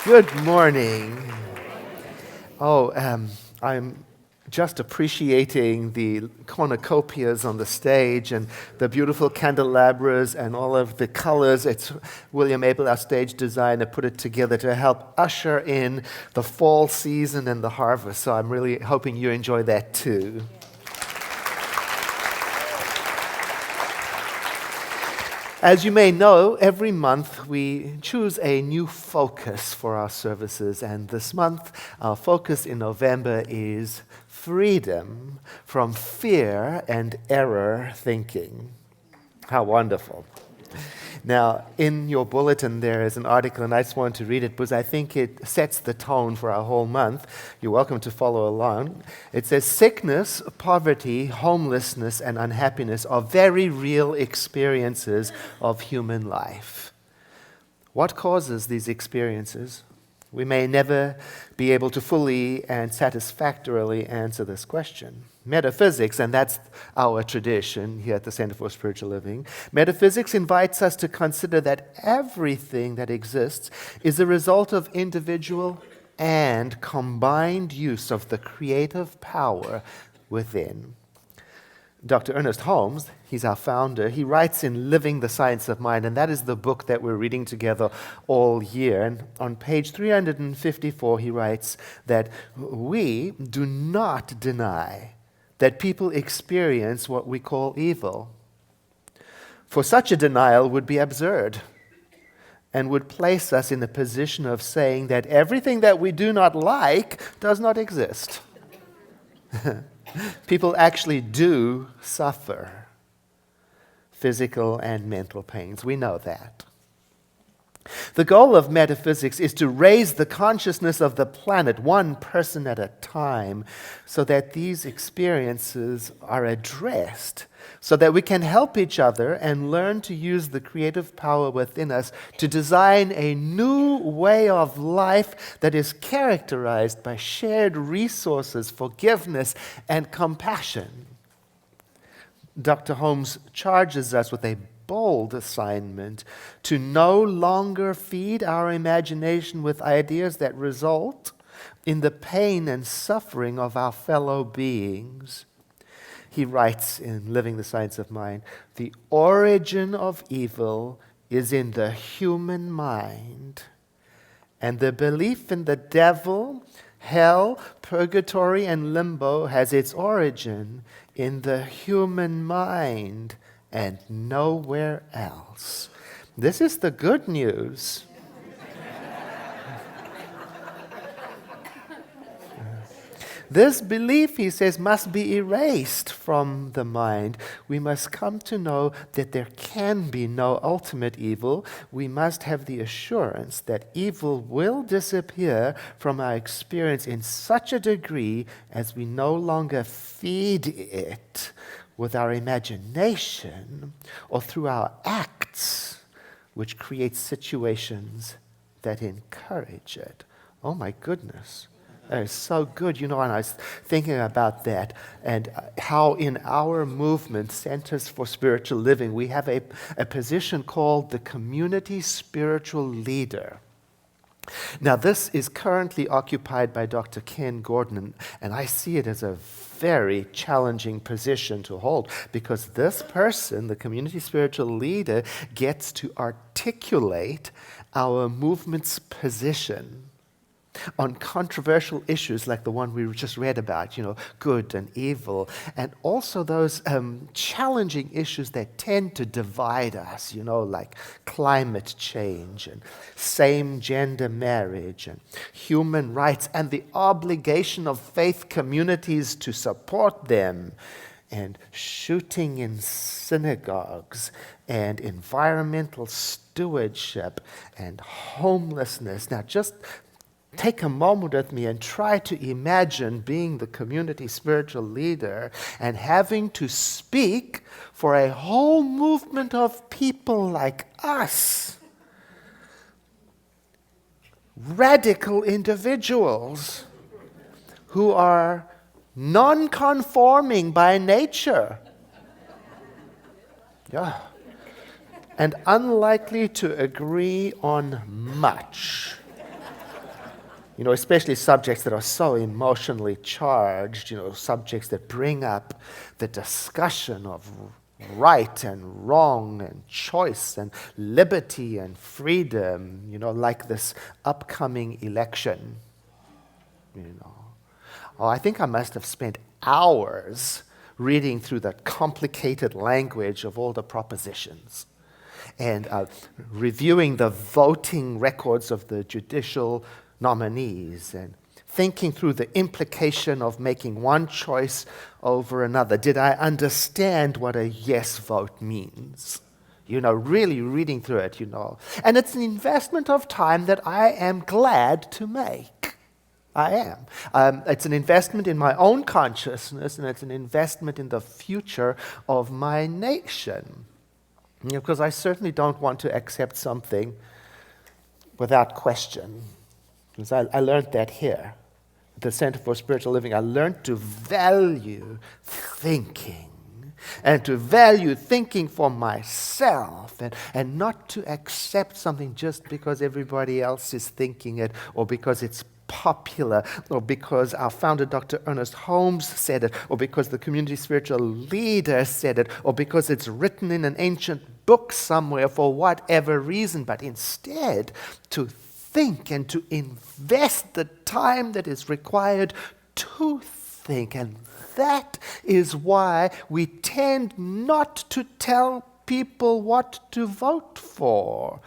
Good morning. I'm just appreciating the cornucopias on the stage and the beautiful candelabras and all of the colors. It's William Abel, our stage designer, put it together to help usher in the fall season and the harvest. So I'm really hoping you enjoy that too. As you may know, every month we choose a new focus for our services, and this month our focus in November is freedom from fear and error thinking. How wonderful. Now, in your bulletin there is an article, and I just wanted to read it because I think it sets the tone for our whole month. You're welcome to follow along. It says, sickness, poverty, homelessness, and unhappiness are very real experiences of human life. What causes these experiences? We may never be able to fully and satisfactorily answer this question. Metaphysics, and that's our tradition here at the Center for Spiritual Living, metaphysics invites us to consider that everything that exists is a result of individual and combined use of the creative power within. Dr. Ernest Holmes, he's our founder, he writes in Living the Science of Mind, and that is the book that we're reading together all year. And on page 354, he writes that we do not deny that people experience what we call evil. For such a denial would be absurd and would place us in a position of saying that everything that we do not like does not exist. People actually do suffer physical and mental pains. We know that. The goal of metaphysics is to raise the consciousness of the planet one person at a time so that these experiences are addressed, so that we can help each other and learn to use the creative power within us to design a new way of life that is characterized by shared resources, forgiveness, and compassion. Dr. Holmes charges us with a bold assignment to no longer feed our imagination with ideas that result in the pain and suffering of our fellow beings. He writes in Living the Science of Mind, the origin of evil is in the human mind, and the belief in the devil, hell, purgatory, and limbo has its origin in the human mind and nowhere else. This is the good news. This belief, he says, must be erased from the mind. We must come to know that there can be no ultimate evil. We must have the assurance that evil will disappear from our experience in such a degree as we no longer feed it with our imagination or through our acts, which create situations that encourage it. Oh my goodness. That is so good. You know, and I was thinking about that and how in our movement, Centers for Spiritual Living, we have a position called the Community Spiritual Leader. Now, this is currently occupied by Dr. Ken Gordon, and I see it as a very challenging position to hold because this person, the community spiritual leader, gets to articulate our movement's position on controversial issues like the one we just read about, good and evil, and also those challenging issues that tend to divide us, like climate change and same-gender marriage and human rights and the obligation of faith communities to support them, and shooting in synagogues and environmental stewardship and homelessness. Now, just take a moment with me and try to imagine being the community spiritual leader and having to speak for a whole movement of people like us. Radical individuals who are non-conforming by nature. Yeah. And unlikely to agree on much. especially subjects that are so emotionally charged, subjects that bring up the discussion of right and wrong and choice and liberty and freedom, like this upcoming election, Oh, I think I must have spent hours reading through the complicated language of all the propositions and reviewing the voting records of the judicial nominees and thinking through the implication of making one choice over another. Did I understand what a yes vote means? Really reading through it, And it's an investment of time that I am glad to make. I am. It's an investment in my own consciousness, and it's an investment in the future of my nation. Because I certainly don't want to accept something without question. Because I learned that here at the Center for Spiritual Living. I learned to value thinking, and to value thinking for myself, and not to accept something just because everybody else is thinking it, or because it's popular, or because our founder, Dr. Ernest Holmes, said it, or because the community spiritual leader said it, or because it's written in an ancient book somewhere for whatever reason, but instead to think and to invest the time that is required to think. And that is why we tend not to tell people what to vote for,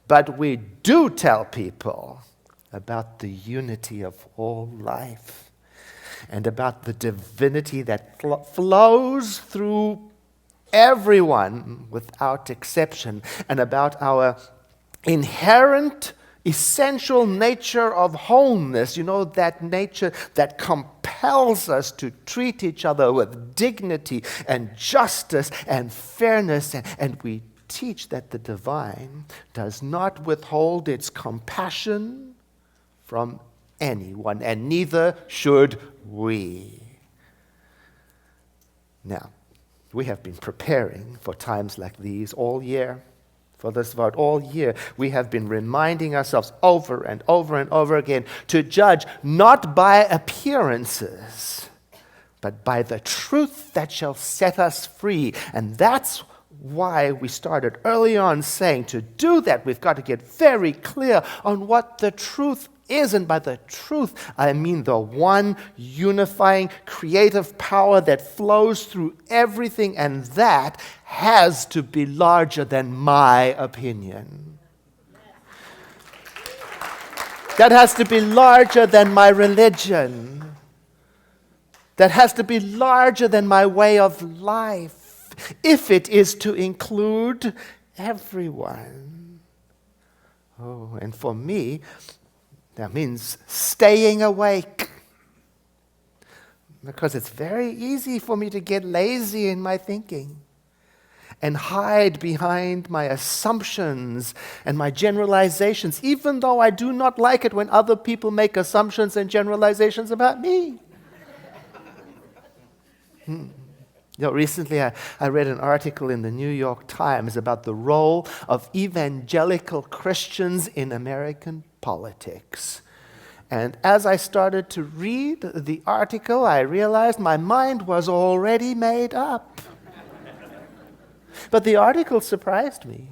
but we do tell people about the unity of all life and about the divinity that flows through everyone without exception, and about our inherent essential nature of wholeness, that nature that compels us to treat each other with dignity and justice and fairness, and we teach that the divine does not withhold its compassion from anyone, and neither should we. Now, we have been preparing for times like these all year. For this vote, all year, we have been reminding ourselves over and over and over again to judge not by appearances, but by the truth that shall set us free. And that's why we started early on saying to do that, we've got to get very clear on what the truth is. And by the truth, I mean the one unifying creative power that flows through everything, and that has to be larger than my opinion. That has to be larger than my religion. That has to be larger than my way of life, if it is to include everyone. Oh, and for me, that means staying awake. Because it's very easy for me to get lazy in my thinking and hide behind my assumptions and my generalizations, even though I do not like it when other people make assumptions and generalizations about me. Recently I read an article in the New York Times about the role of evangelical Christians in American politics. And as I started to read the article, I realized my mind was already made up. But the article surprised me.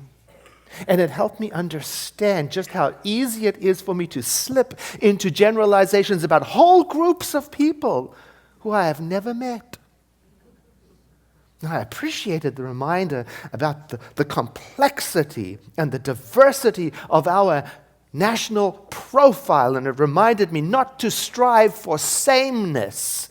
And it helped me understand just how easy it is for me to slip into generalizations about whole groups of people who I have never met. I appreciated the reminder about the complexity and the diversity of our national profile, and it reminded me not to strive for sameness,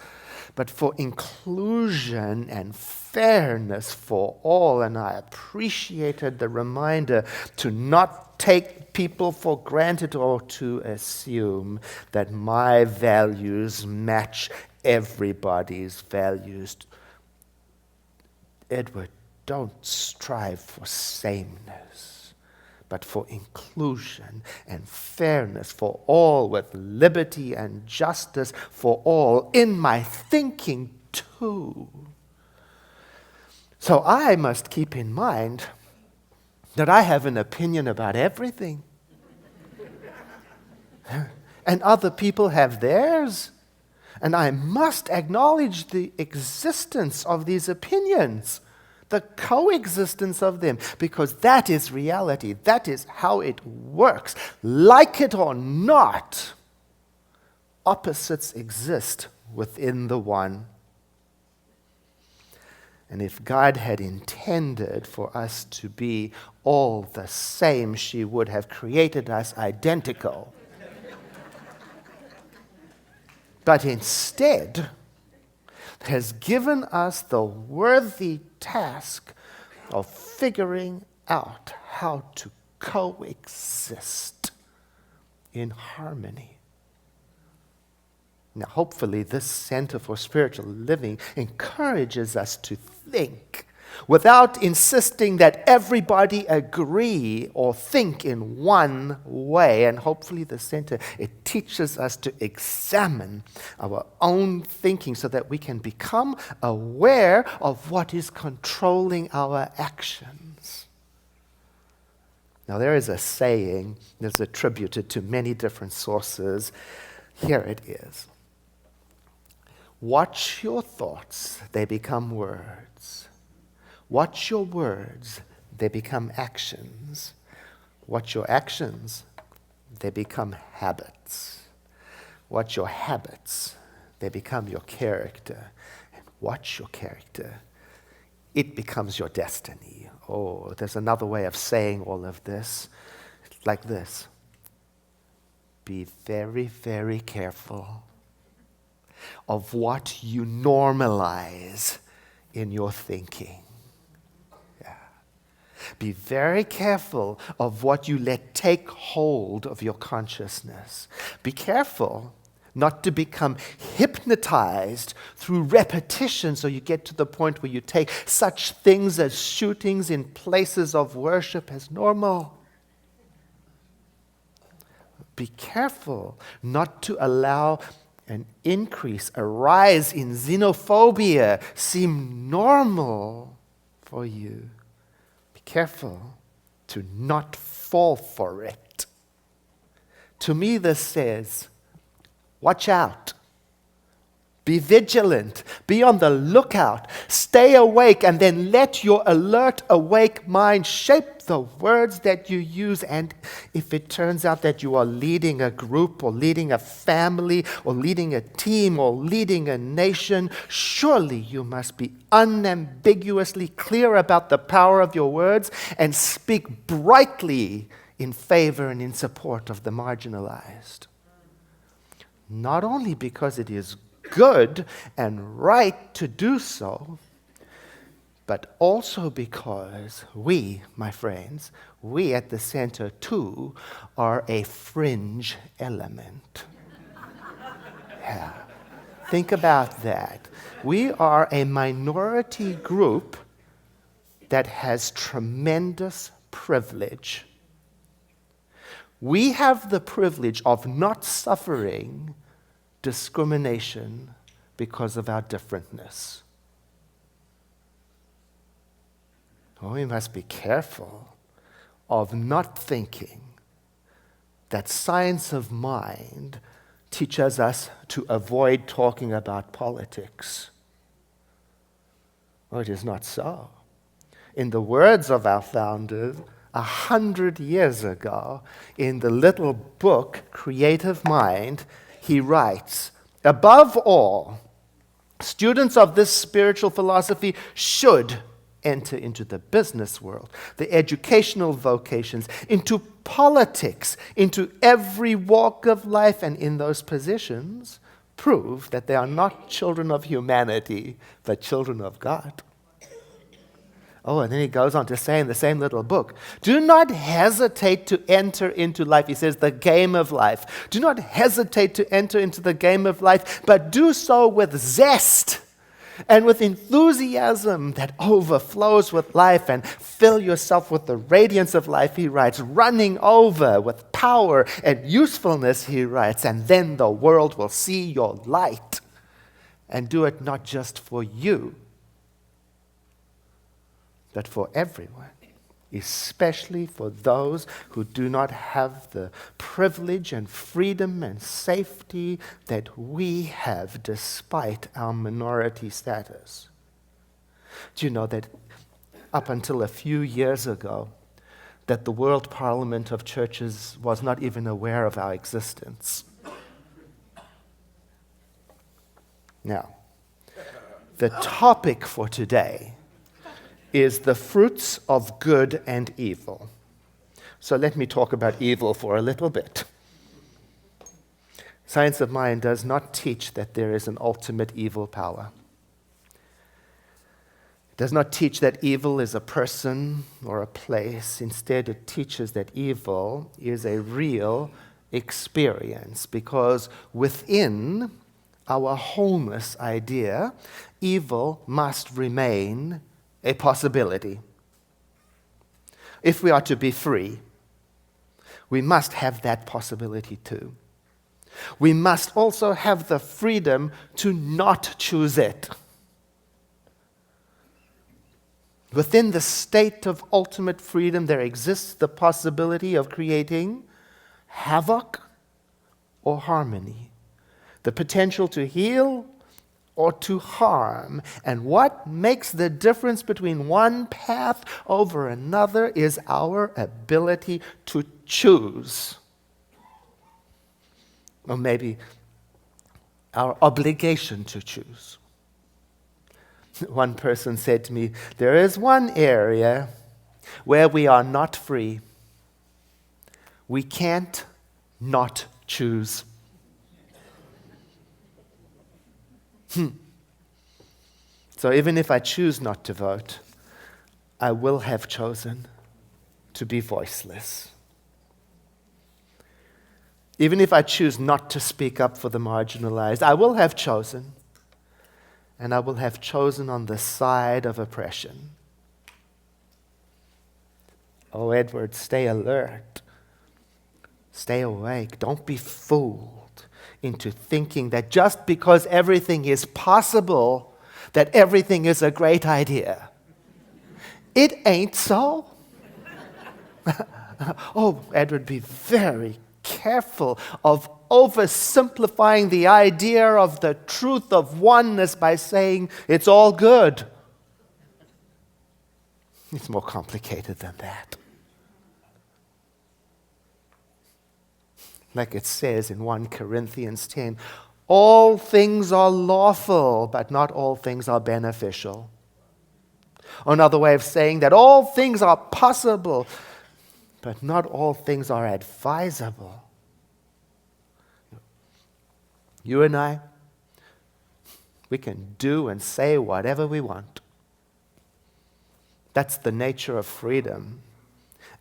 but for inclusion and fairness for all. And I appreciated the reminder to not take people for granted or to assume that my values match everybody's values. Edward, don't strive for sameness, but for inclusion and fairness for all, with liberty and justice for all, in my thinking too. So I must keep in mind that I have an opinion about everything. and other people have theirs. And I must acknowledge the existence of these opinions, the coexistence of them, because that is reality. That is how it works. Like it or not, opposites exist within the one. And if God had intended for us to be all the same, she would have created us identical. But instead, has given us the worthy task of figuring out how to coexist in harmony. Now, hopefully, this Center for Spiritual Living encourages us to think without insisting that everybody agree or think in one way. And hopefully, the Center, it teaches us to examine our own thinking so that we can become aware of what is controlling our actions. Now, there is a saying that's attributed to many different sources. Here it is. Watch your thoughts, they become words. Watch your words, they become actions. Watch your actions, they become habits. Watch your habits, they become your character. And watch your character, it becomes your destiny. Oh, there's another way of saying all of this, like this. Be very, very careful of what you normalize in your thinking. Yeah. Be very careful of what you let take hold of your consciousness. Be careful not to become hypnotized through repetition so you get to the point where you take such things as shootings in places of worship as normal. Be careful not to allow an increase, a rise in xenophobia seem normal for you. Be careful to not fall for it. To me, this says, watch out. Be vigilant. Be on the lookout. Stay awake, and then let your alert, awake mind shape the words that you use. And if it turns out that you are leading a group or leading a family or leading a team or leading a nation, surely you must be unambiguously clear about the power of your words and speak brightly in favor and in support of the marginalized. Not only because it is good and right to do so, but also because we, my friends, we at the Center too are a fringe element. Yeah. Think about that. We are a minority group that has tremendous privilege. We have the privilege of not suffering discrimination because of our differentness. Oh, we must be careful of not thinking that science of mind teaches us to avoid talking about politics. Oh, it is not so. In the words of our founders, 100 years ago, in the little book, Creative Mind, he writes, above all, students of this spiritual philosophy should enter into the business world, the educational vocations, into politics, into every walk of life, and in those positions, prove that they are not children of humanity, but children of God. Oh, and then he goes on to say in the same little book, do not hesitate to enter into life. He says, the game of life. Do not hesitate to enter into the game of life, but do so with zest and with enthusiasm that overflows with life, and fill yourself with the radiance of life, he writes, running over with power and usefulness, he writes, and then the world will see your light and do it not just for you, but for everyone. especially for those who do not have the privilege and freedom and safety that we have despite our minority status. Do you know that up until a few years ago, that the World Parliament of Churches was not even aware of our existence? Now, the topic for today is the fruits of good and evil. So let me talk about evil for a little bit. Science of Mind does not teach that there is an ultimate evil power. It does not teach that evil is a person or a place. Instead, it teaches that evil is a real experience, because within our wholeness idea, evil must remain a possibility. If we are to be free, we must have that possibility too. We must also have the freedom to not choose it. Within the state of ultimate freedom, there exists the possibility of creating havoc or harmony, the potential to heal or to harm. And what makes the difference between one path over another is our ability to choose. Or maybe our obligation to choose. One person said to me, there is one area where we are not free. We can't not choose. So even if I choose not to vote, I will have chosen to be voiceless. Even if I choose not to speak up for the marginalized, I will have chosen, and I will have chosen on the side of oppression. Oh, Edward, stay alert. Stay awake. Don't be fooled into thinking that just because everything is possible, that everything is a great idea. It ain't so. Oh, Edward, be very careful of oversimplifying the idea of the truth of oneness by saying it's all good. It's more complicated than that. Like it says in 1 Corinthians 10, all things are lawful, but not all things are beneficial. Another way of saying that all things are possible, but not all things are advisable. You and I, we can do and say whatever we want. That's the nature of freedom.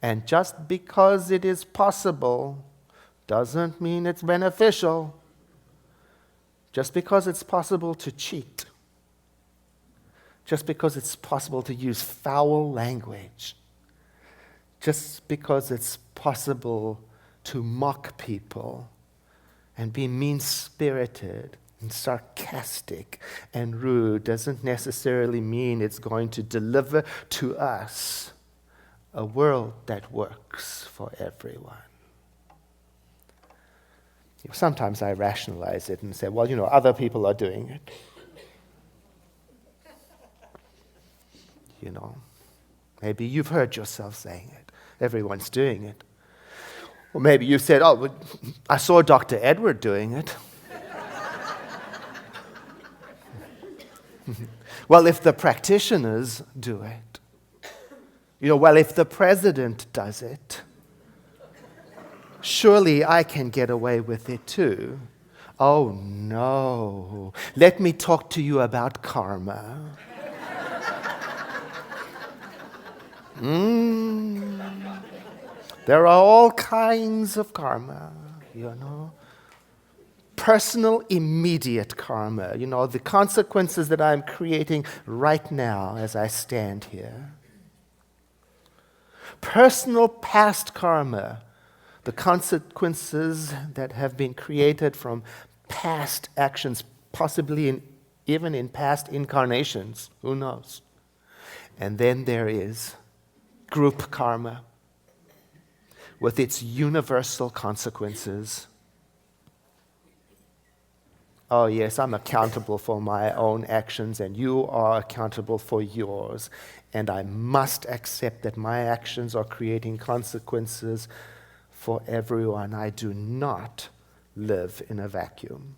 And just because it is possible doesn't mean it's beneficial. Just because it's possible to cheat, just because it's possible to use foul language, just because it's possible to mock people and be mean-spirited and sarcastic and rude doesn't necessarily mean it's going to deliver to us a world that works for everyone. Sometimes I rationalize it and say, well, other people are doing it. Maybe you've heard yourself saying it. Everyone's doing it. Or maybe you said, oh, I saw Dr. Edward doing it. Well, if the practitioners do it, well, if the president does it, surely I can get away with it too. Oh no. Let me talk to you about karma. There are all kinds of karma, Personal, immediate karma, the consequences that I'm creating right now as I stand here. Personal past karma, the consequences that have been created from past actions, possibly even in past incarnations, who knows? And then there is group karma with its universal consequences. Oh, yes, I'm accountable for my own actions, and you are accountable for yours. And I must accept that my actions are creating consequences for everyone. I do not live in a vacuum.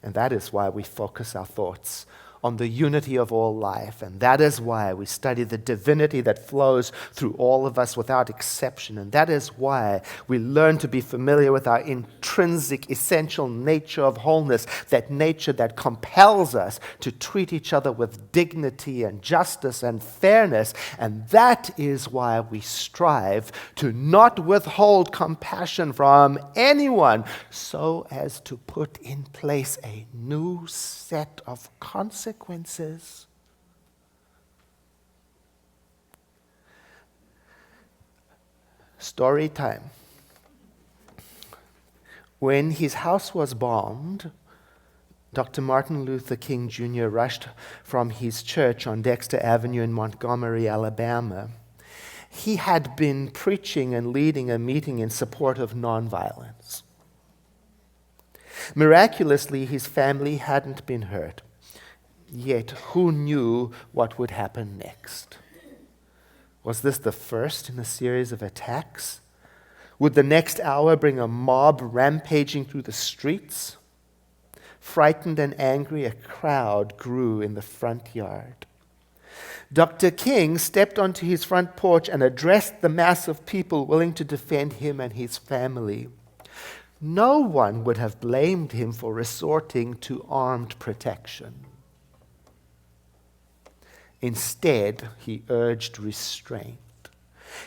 And that is why we focus our thoughts on the unity of all life. And that is why we study the divinity that flows through all of us without exception. And that is why we learn to be familiar with our intrinsic, essential nature of wholeness, that nature that compels us to treat each other with dignity and justice and fairness. And that is why we strive to not withhold compassion from anyone so as to put in place a new set of consequences. Story time. When his house was bombed, Dr. Martin Luther King Jr. rushed from his church on Dexter Avenue in Montgomery, Alabama. He had been preaching and leading a meeting in support of nonviolence. Miraculously, his family hadn't been hurt. Yet, who knew what would happen next? Was this the first in a series of attacks? Would the next hour bring a mob rampaging through the streets? Frightened and angry, a crowd grew in the front yard. Dr. King stepped onto his front porch and addressed the mass of people willing to defend him and his family. No one would have blamed him for resorting to armed protection. Instead, he urged restraint.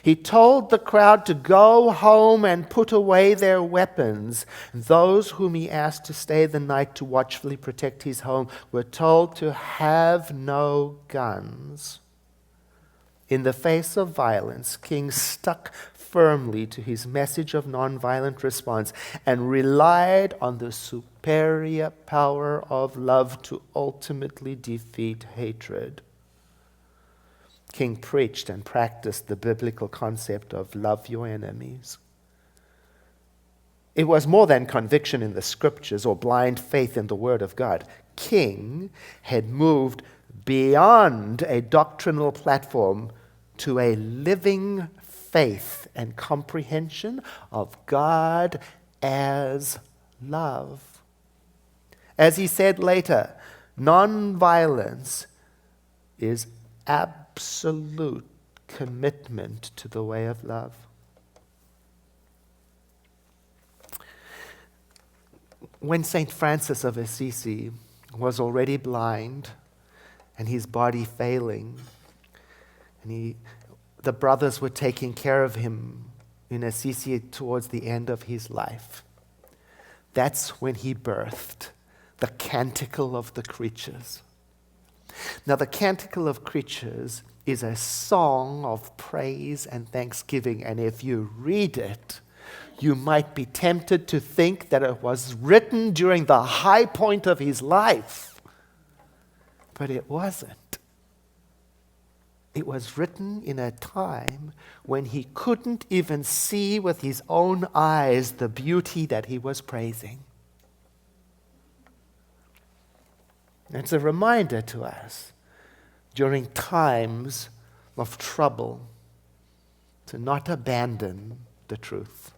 He told the crowd to go home and put away their weapons. Those whom he asked to stay the night to watchfully protect his home were told to have no guns. In the face of violence, King stuck firmly to his message of nonviolent response and relied on the superior power of love to ultimately defeat hatred. King preached and practiced the biblical concept of love your enemies. It was more than conviction in the scriptures or blind faith in the word of God. King had moved beyond a doctrinal platform to a living faith and comprehension of God as love. As he said later, nonviolence is absolute commitment to the way of love. When St. Francis of Assisi was already blind and his body failing, and the brothers were taking care of him in Assisi towards the end of his life, that's when he birthed the Canticle of the Creatures. Now, the Canticle of Creatures is a song of praise and thanksgiving, and if you read it, you might be tempted to think that it was written during the high point of his life, but it wasn't. It was written in a time when he couldn't even see with his own eyes the beauty that he was praising. It's a reminder to us during times of trouble to not abandon the truth.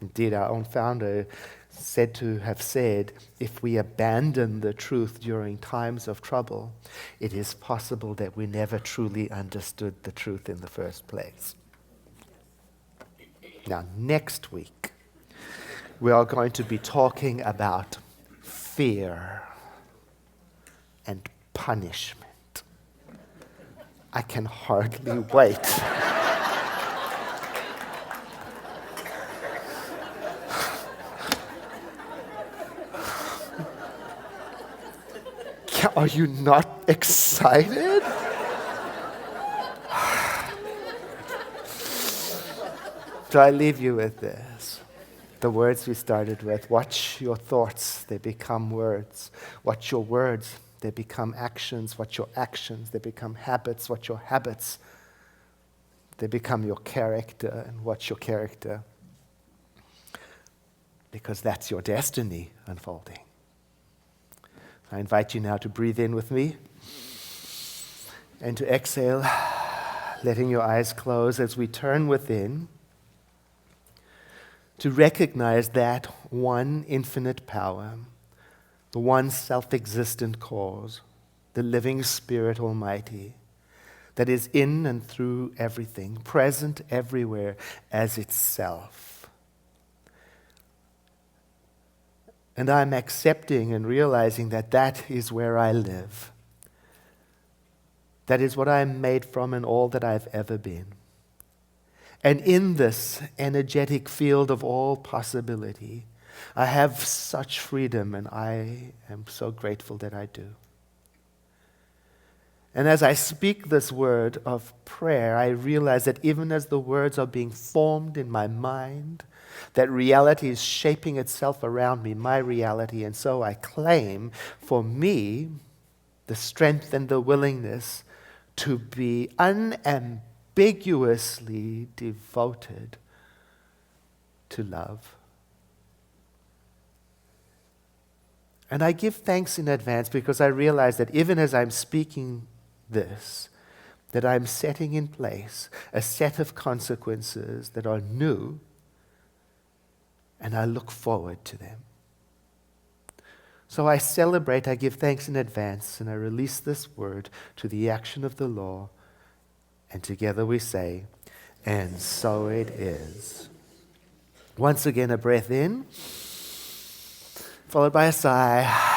Indeed, our own founder said to have said, if we abandon the truth during times of trouble, it is possible that we never truly understood the truth in the first place. Now, next week, we are going to be talking about fear and punishment. I can hardly wait. Are you not excited? So I leave you with this. The words we started with. Watch your thoughts, they become words. Watch your words, They become actions, what your actions. They become habits, what your habits. They become your character and what's your character. Because that's your destiny unfolding. I invite you now to breathe in with me and to exhale, letting your eyes close as we turn within to recognize that one infinite power, the one self-existent cause, the living Spirit Almighty, that is in and through everything, present everywhere as itself. And I'm accepting and realizing that that is where I live. That is what I am made from and all that I've ever been. And in this energetic field of all possibility, I have such freedom, and I am so grateful that I do. And as I speak this word of prayer, I realize that even as the words are being formed in my mind, that reality is shaping itself around me, my reality. And so I claim for me the strength and the willingness to be unambiguously devoted to love. And I give thanks in advance because I realize that even as I'm speaking this, that I'm setting in place a set of consequences that are new, and I look forward to them. So I celebrate, I give thanks in advance, and I release this word to the action of the law, and together we say, and so it is. Once again, a breath in, followed by a sigh.